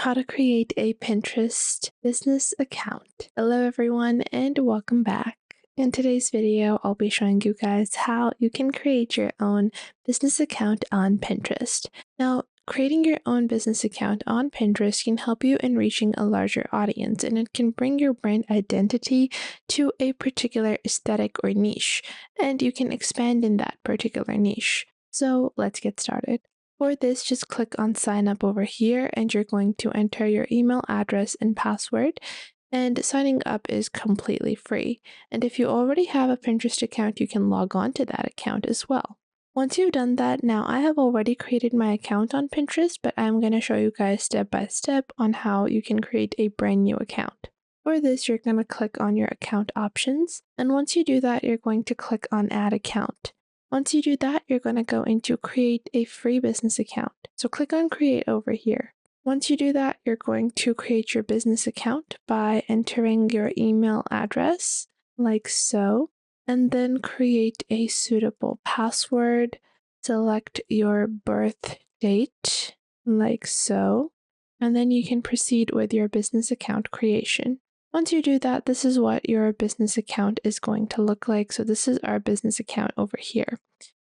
How to create a Pinterest business account. Hello everyone and welcome back. In today's video, I'll be showing you guys how you can create your own business account on Pinterest. Now, creating your own business account on Pinterest can help you in reaching a larger audience, and it can bring your brand identity to a particular aesthetic or niche, and you can expand in that particular niche. So let's get started. For this, just click on sign up over here and you're going to enter your email address and password. And signing up is completely free. And if you already have a Pinterest account, you can log on to that account as well. Once you've done that, now I have already created my account on Pinterest, but I'm going to show you guys step by step on how you can create a brand new account. For this, you're going to click on your account options. And once you do that, you're going to click on add account. Once you do that, you're going to go into create a free business account. So click on create over here. Once you do that, you're going to create your business account by entering your email address like so, and then create a suitable password. Select your birth date like so, and then you can proceed with your business account creation. Once you do that, this is what your business account is going to look like. So this is our business account over here.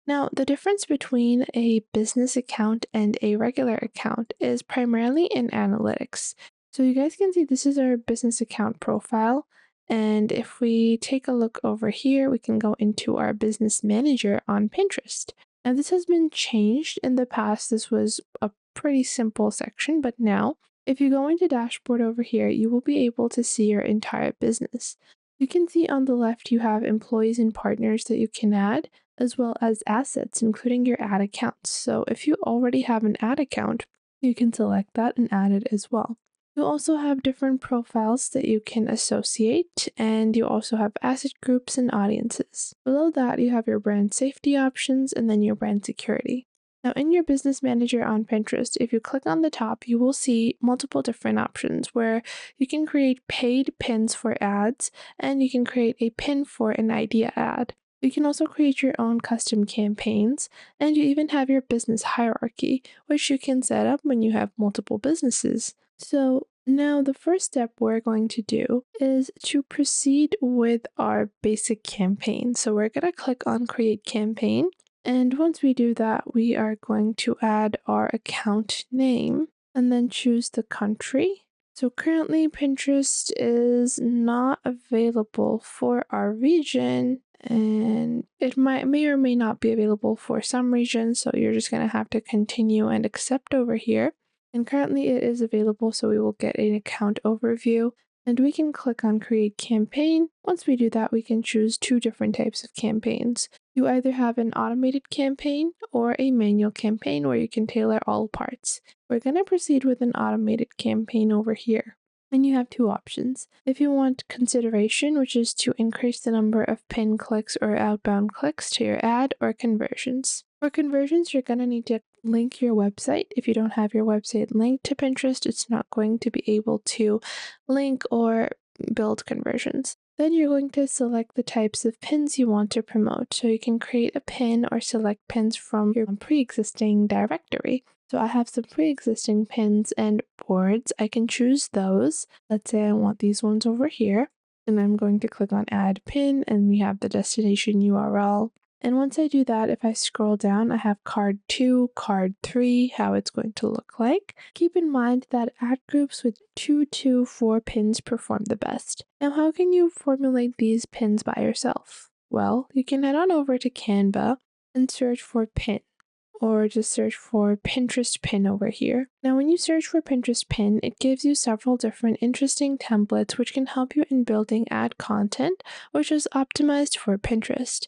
Now, the difference between a business account and a regular account is primarily in analytics. So you guys can see this is our business account profile. And if we take a look over here, we can go into our business manager on Pinterest. Now, this has been changed. In the past, this was a pretty simple section, but now if you go into dashboard over here, you will be able to see your entire business. You can see on the left you have employees and partners that you can add, as well as assets, including your ad accounts. So if you already have an ad account, you can select that and add it as well. You also have different profiles that you can associate, and you also have asset groups and audiences. Below that, you have your brand safety options and then your brand security. Now, in your business manager on Pinterest, if you click on the top, you will see multiple different options where you can create paid pins for ads, and you can create a pin for an idea ad. You can also create your own custom campaigns, and you even have your business hierarchy, which you can set up when you have multiple businesses. So now the first step we're going to do is to proceed with our basic campaign. So we're going to click on create campaign. And once we do that, we are going to add our account name and then choose the country. So currently Pinterest is not available for our region, and it may or may not be available for some regions. So you're just going to have to continue and accept over here. And currently it is available, so we will get an account overview. And we can click on create campaign. Once we do that, we can choose two different types of campaigns. You either have an automated campaign or a manual campaign where you can tailor all parts. We're going to proceed with an automated campaign over here. And you have two options. If you want consideration, which is to increase the number of pin clicks or outbound clicks to your ad, or conversions. For conversions, you're going to need to link your website. If you don't have your website linked to Pinterest, it's not going to be able to link or build conversions. Then you're going to select the types of pins you want to promote. So you can create a pin or select pins from your pre-existing directory. So I have some pre-existing pins and boards. I can choose those. Let's say I want these ones over here. And I'm going to click on add pin, and we have the destination URL. And once I do that, if I scroll down, I have card 2, card 3, how it's going to look like. Keep in mind that ad groups with 2 to 4 pins perform the best. Now, how can you formulate these pins by yourself? Well, you can head on over to Canva and search for pin, or just search for Pinterest pin over here. Now, when you search for Pinterest pin, it gives you several different interesting templates which can help you in building ad content, which is optimized for Pinterest.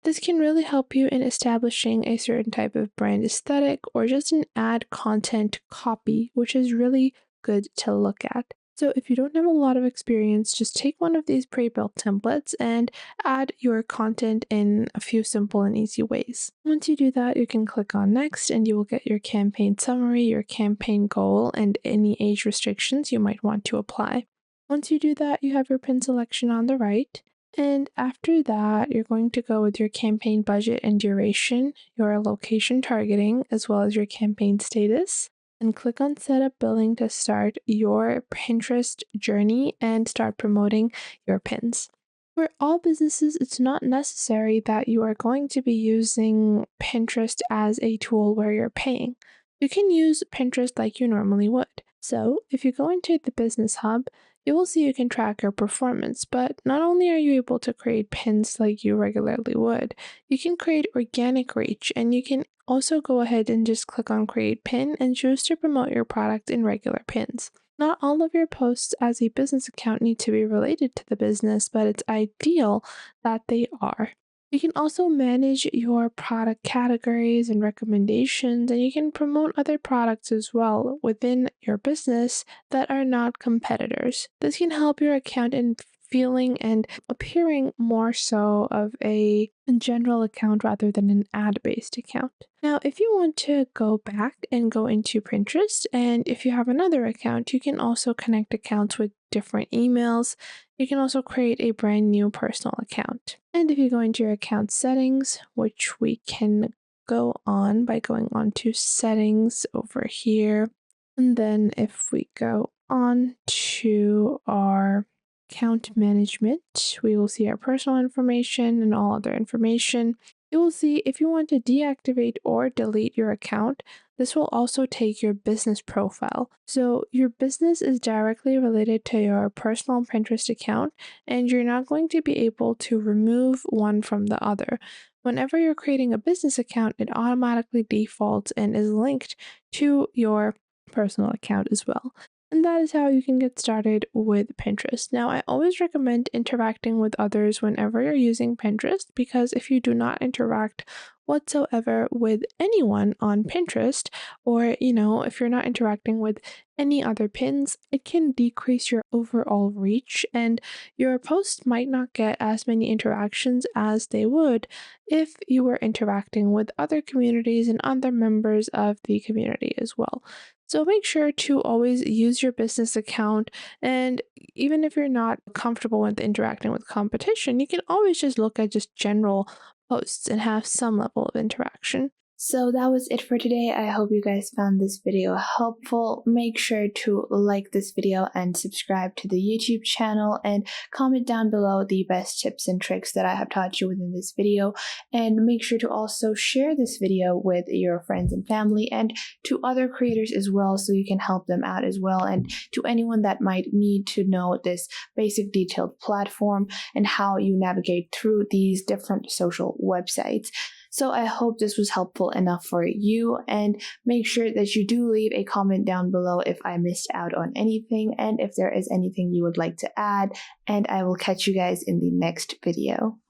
This can really help you in establishing a certain type of brand aesthetic or just an ad content copy, which is really good to look at. So if you don't have a lot of experience, just take one of these pre-built templates and add your content in a few simple and easy ways. Once you do that, you can click on next and you will get your campaign summary, your campaign goal, and any age restrictions you might want to apply. Once you do that, you have your pin selection on the right. And after that, you're going to go with your campaign budget and duration, your location targeting, as well as your campaign status. and click on Setup Billing to start your Pinterest journey and start promoting your pins. For all businesses, it's not necessary that you are going to be using Pinterest as a tool where you're paying. You can use Pinterest like you normally would. So, if you go into the Business Hub, you will see you can track your performance, but not only are you able to create pins like you regularly would, you can create organic reach, and you can also go ahead and just click on Create Pin and choose to promote your product in regular pins. Not all of your posts as a business account need to be related to the business, but it's ideal that they are. You can also manage your product categories and recommendations, and you can promote other products as well within your business that are not competitors. This can help your account in feeling and appearing more so of a general account rather than an ad-based account. Now, if you want to go back and go into Pinterest, and if you have another account, you can also connect accounts with different emails. You can also create a brand new personal account. And if you go into your account settings, which we can go on by going on to settings over here, and then if we go on to our account management, we will see our personal information and all other information. You will see if you want to deactivate or delete your account, this will also take your business profile. So your business is directly related to your personal Pinterest account, and you're not going to be able to remove one from the other. Whenever you're creating a business account, it automatically defaults and is linked to your personal account as well. And that is how you can get started with Pinterest. Now, I always recommend interacting with others whenever you're using Pinterest, because if you do not interact whatsoever with anyone on Pinterest, or, if you're not interacting with any other pins, it can decrease your overall reach, and your post might not get as many interactions as they would if you were interacting with other communities and other members of the community as well. So make sure to always use your business account, and even if you're not comfortable with interacting with competition, you can always just look at just general posts and have some level of interaction. So that was it for today. I hope you guys found this video helpful. Make sure to like this video and subscribe to the YouTube channel, and comment down below the best tips and tricks that I have taught you within this video. And make sure to also share this video with your friends and family and to other creators as well, so you can help them out as well, and to anyone that might need to know this basic detailed platform and how you navigate through these different social websites. So I hope this was helpful enough for you, and make sure that you do leave a comment down below if I missed out on anything and if there is anything you would like to add, and I will catch you guys in the next video.